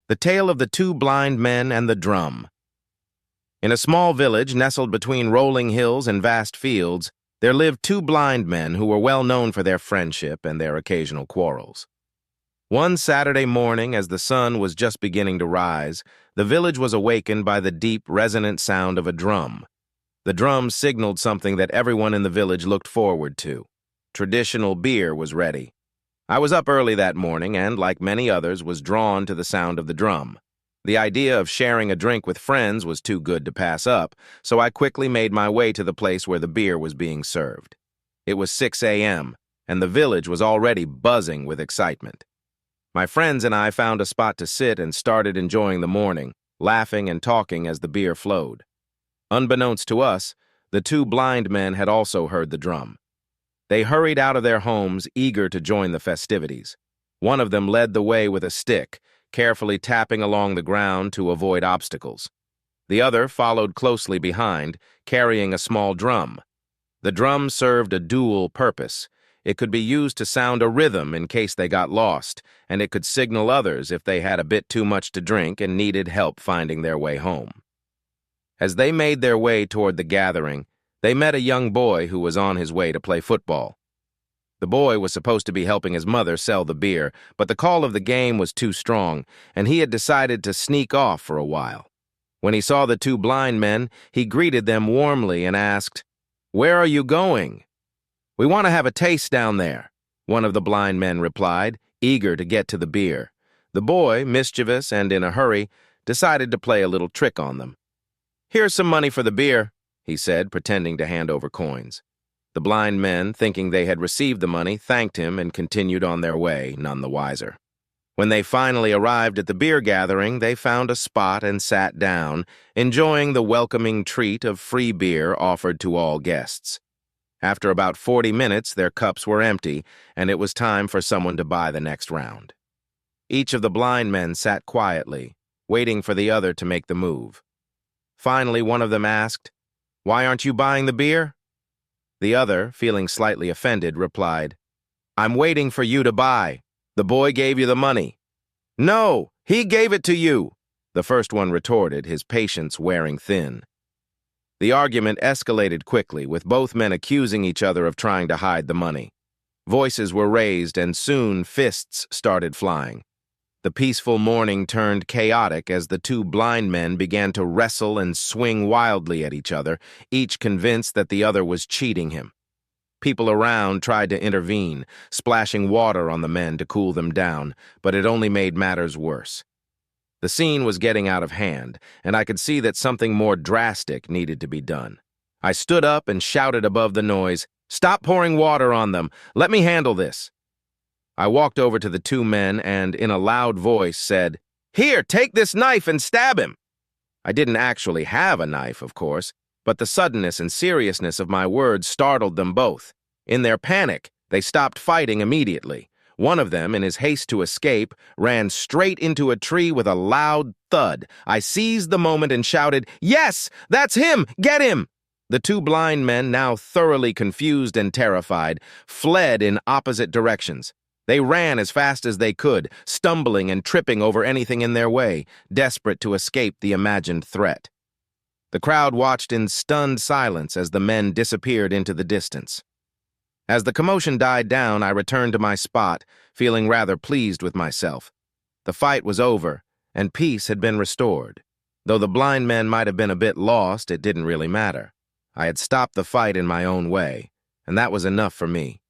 The Tale of the Two Blind Men and the Drum. In a small village nestled between rolling hills and vast fields, there lived two blind men who were well known for their friendship and their occasional quarrels. One Saturday morning, as the sun was just beginning to rise, the village was awakened by the deep, resonant sound of a drum. The drum signaled something that everyone in the village looked forward to. Traditional beer was ready. I was up early that morning and, like many others, was drawn to the sound of the drum. The idea of sharing a drink with friends was too good to pass up, so I quickly made my way to the place where the beer was being served. It was 6 a.m., and the village was already buzzing with excitement. My friends and I found a spot to sit and started enjoying the morning, laughing and talking as the beer flowed. Unbeknownst to us, the two blind men had also heard the drum. They hurried out of their homes, eager to join the festivities. One of them led the way with a stick, carefully tapping along the ground to avoid obstacles. The other followed closely behind, carrying a small drum. The drum served a dual purpose. It could be used to sound a rhythm in case they got lost, and it could signal others if they had a bit too much to drink and needed help finding their way home. As they made their way toward the gathering, they met a young boy who was on his way to play football. The boy was supposed to be helping his mother sell the beer, but the call of the game was too strong, and he had decided to sneak off for a while. When he saw the two blind men, he greeted them warmly and asked, "Where are you going?" "We want to have a taste down there," one of the blind men replied, eager to get to the beer. The boy, mischievous and in a hurry, decided to play a little trick on them. "Here's some money for the beer," he said, pretending to hand over coins. The blind men, thinking they had received the money, thanked him and continued on their way, none the wiser. When they finally arrived at the beer gathering, they found a spot and sat down, enjoying the welcoming treat of free beer offered to all guests. After about 40 minutes, their cups were empty, and it was time for someone to buy the next round. Each of the blind men sat quietly, waiting for the other to make the move. Finally, one of them asked, "Why aren't you buying the beer?" The other, feeling slightly offended, replied, "I'm waiting for you to buy. The boy gave you the money." "No, he gave it to you," the first one retorted, his patience wearing thin. The argument escalated quickly, with both men accusing each other of trying to hide the money. Voices were raised, and soon fists started flying. The peaceful morning turned chaotic as the two blind men began to wrestle and swing wildly at each other, each convinced that the other was cheating him. People around tried to intervene, splashing water on the men to cool them down, but it only made matters worse. The scene was getting out of hand, and I could see that something more drastic needed to be done. I stood up and shouted above the noise, "Stop pouring water on them! Let me handle this!" I walked over to the two men and, in a loud voice, said, "Here, take this knife and stab him!" I didn't actually have a knife, of course, but the suddenness and seriousness of my words startled them both. In their panic, they stopped fighting immediately. One of them, in his haste to escape, ran straight into a tree with a loud thud. I seized the moment and shouted, "Yes, that's him! Get him!" The two blind men, now thoroughly confused and terrified, fled in opposite directions. They ran as fast as they could, stumbling and tripping over anything in their way, desperate to escape the imagined threat. The crowd watched in stunned silence as the men disappeared into the distance. As the commotion died down, I returned to my spot, feeling rather pleased with myself. The fight was over, and peace had been restored. Though the blind men might have been a bit lost, it didn't really matter. I had stopped the fight in my own way, and that was enough for me.